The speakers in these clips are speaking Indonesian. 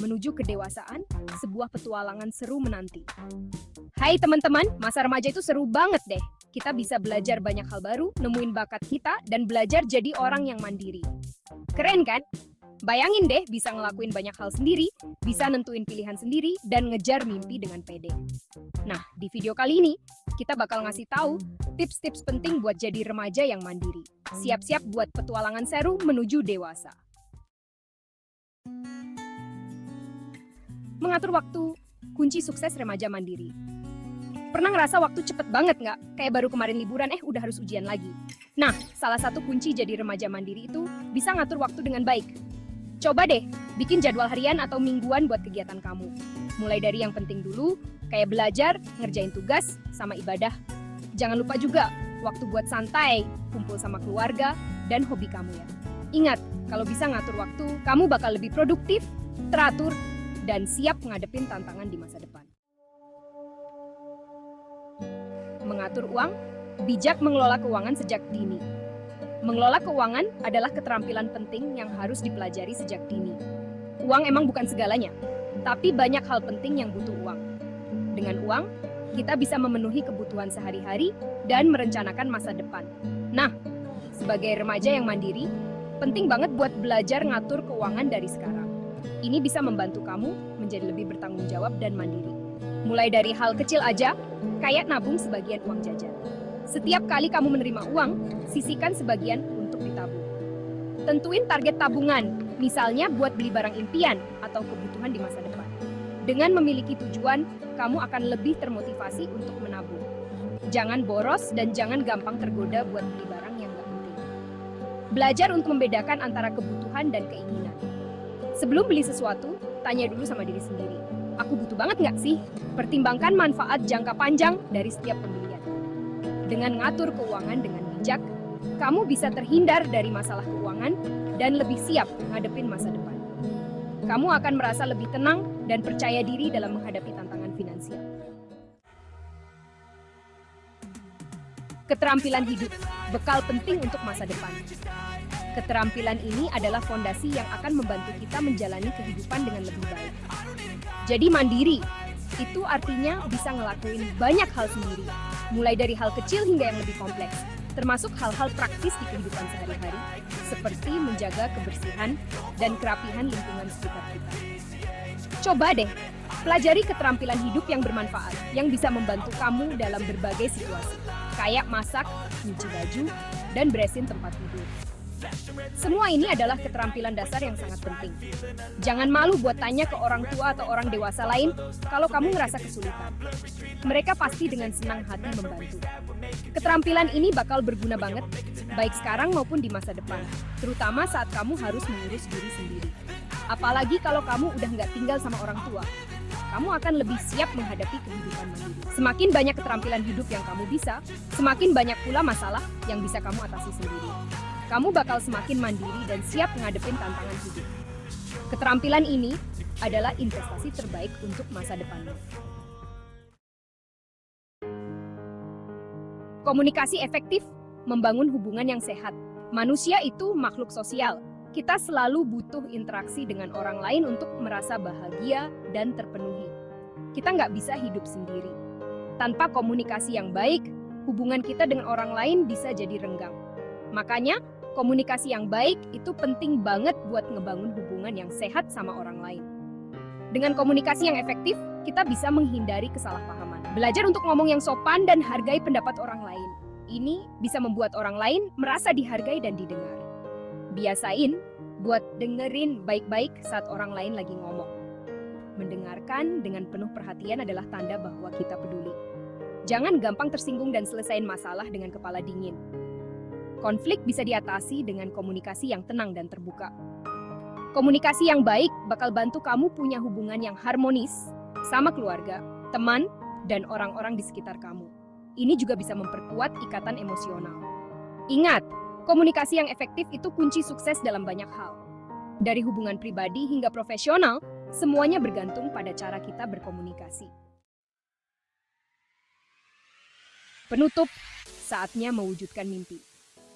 Menuju kedewasaan, sebuah petualangan seru menanti. Hai teman-teman, masa remaja itu seru banget deh. Kita bisa belajar banyak hal baru, nemuin bakat kita, dan belajar jadi orang yang mandiri. Keren kan? Bayangin deh bisa ngelakuin banyak hal sendiri, bisa nentuin pilihan sendiri, dan ngejar mimpi dengan pede. Nah, di video kali ini, kita bakal ngasih tahu tips-tips penting buat jadi remaja yang mandiri. Siap-siap buat petualangan seru menuju dewasa. Mengatur waktu, kunci sukses remaja mandiri. Pernah ngerasa waktu cepet banget nggak? Kayak baru kemarin liburan, udah harus ujian lagi. Nah, salah satu kunci jadi remaja mandiri itu bisa ngatur waktu dengan baik. Coba deh, bikin jadwal harian atau mingguan buat kegiatan kamu. Mulai dari yang penting dulu, kayak belajar, ngerjain tugas, sama ibadah. Jangan lupa juga, waktu buat santai, kumpul sama keluarga, dan hobi kamu ya. Ingat, kalau bisa ngatur waktu, kamu bakal lebih produktif, teratur, dan siap ngadepin tantangan di masa depan. Mengatur uang, bijak mengelola keuangan sejak dini. Mengelola keuangan adalah keterampilan penting yang harus dipelajari sejak dini. Uang emang bukan segalanya, tapi banyak hal penting yang butuh uang. Dengan uang, kita bisa memenuhi kebutuhan sehari-hari dan merencanakan masa depan. Nah, sebagai remaja yang mandiri, penting banget buat belajar ngatur keuangan dari sekarang. Ini bisa membantu kamu menjadi lebih bertanggung jawab dan mandiri. Mulai dari hal kecil aja, kayak nabung sebagian uang jajan. Setiap kali kamu menerima uang, sisihkan sebagian untuk ditabung. Tentuin target tabungan, misalnya buat beli barang impian atau kebutuhan di masa depan. Dengan memiliki tujuan, kamu akan lebih termotivasi untuk menabung. Jangan boros dan jangan gampang tergoda buat beli barang yang gak penting. Belajar untuk membedakan antara kebutuhan dan keinginan. Sebelum beli sesuatu, tanya dulu sama diri sendiri. Aku butuh banget nggak sih? Pertimbangkan manfaat jangka panjang dari setiap pembelian. Dengan ngatur keuangan dengan bijak, kamu bisa terhindar dari masalah keuangan dan lebih siap menghadapi masa depan. Kamu akan merasa lebih tenang dan percaya diri dalam menghadapi tantangan finansial. Keterampilan hidup, bekal penting untuk masa depan. Keterampilan ini adalah fondasi yang akan membantu kita menjalani kehidupan dengan lebih baik. Jadi mandiri, itu artinya bisa ngelakuin banyak hal sendiri, mulai dari hal kecil hingga yang lebih kompleks, termasuk hal-hal praktis di kehidupan sehari-hari, seperti menjaga kebersihan dan kerapihan lingkungan sekitar kita. Coba deh, pelajari keterampilan hidup yang bermanfaat, yang bisa membantu kamu dalam berbagai situasi, kayak masak, nyuci baju, dan beresin tempat tidur. Semua ini adalah keterampilan dasar yang sangat penting. Jangan malu buat tanya ke orang tua atau orang dewasa lain kalau kamu ngerasa kesulitan. Mereka pasti dengan senang hati membantu. Keterampilan ini bakal berguna banget, baik sekarang maupun di masa depan, terutama saat kamu harus mengurus diri sendiri. Apalagi kalau kamu udah nggak tinggal sama orang tua. Kamu akan lebih siap menghadapi kehidupan mandiri. Semakin banyak keterampilan hidup yang kamu bisa, semakin banyak pula masalah yang bisa kamu atasi sendiri. Kamu bakal semakin mandiri dan siap menghadapi tantangan hidup. Keterampilan ini adalah investasi terbaik untuk masa depanmu. Komunikasi efektif membangun hubungan yang sehat. Manusia itu makhluk sosial. Kita selalu butuh interaksi dengan orang lain untuk merasa bahagia dan terpenuhi. Kita nggak bisa hidup sendiri. Tanpa komunikasi yang baik, hubungan kita dengan orang lain bisa jadi renggang. Makanya, komunikasi yang baik itu penting banget buat ngebangun hubungan yang sehat sama orang lain. Dengan komunikasi yang efektif, kita bisa menghindari kesalahpahaman. Belajar untuk ngomong yang sopan dan hargai pendapat orang lain. Ini bisa membuat orang lain merasa dihargai dan didengar. Biasain buat dengerin baik-baik saat orang lain lagi ngomong. Mendengarkan dengan penuh perhatian adalah tanda bahwa kita peduli. Jangan gampang tersinggung dan selesaiin masalah dengan kepala dingin. Konflik bisa diatasi dengan komunikasi yang tenang dan terbuka. Komunikasi yang baik bakal bantu kamu punya hubungan yang harmonis sama keluarga, teman, dan orang-orang di sekitar kamu. Ini juga bisa memperkuat ikatan emosional. Ingat, komunikasi yang efektif itu kunci sukses dalam banyak hal. Dari hubungan pribadi hingga profesional, semuanya bergantung pada cara kita berkomunikasi. Penutup, saatnya mewujudkan mimpi.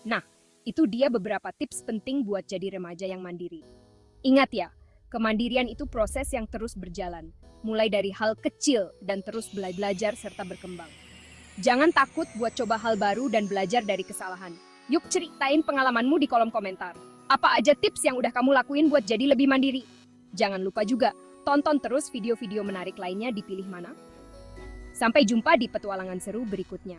Nah, itu dia beberapa tips penting buat jadi remaja yang mandiri. Ingat ya, Kemandirian itu proses yang terus berjalan, mulai dari hal kecil dan terus belajar serta berkembang. Jangan takut buat coba hal baru dan belajar dari kesalahan. Yuk ceritain pengalamanmu di kolom komentar. Apa aja tips yang udah kamu lakuin buat jadi lebih mandiri? Jangan lupa juga, tonton terus video-video menarik lainnya di Pilih Mana. Sampai jumpa di petualangan seru berikutnya.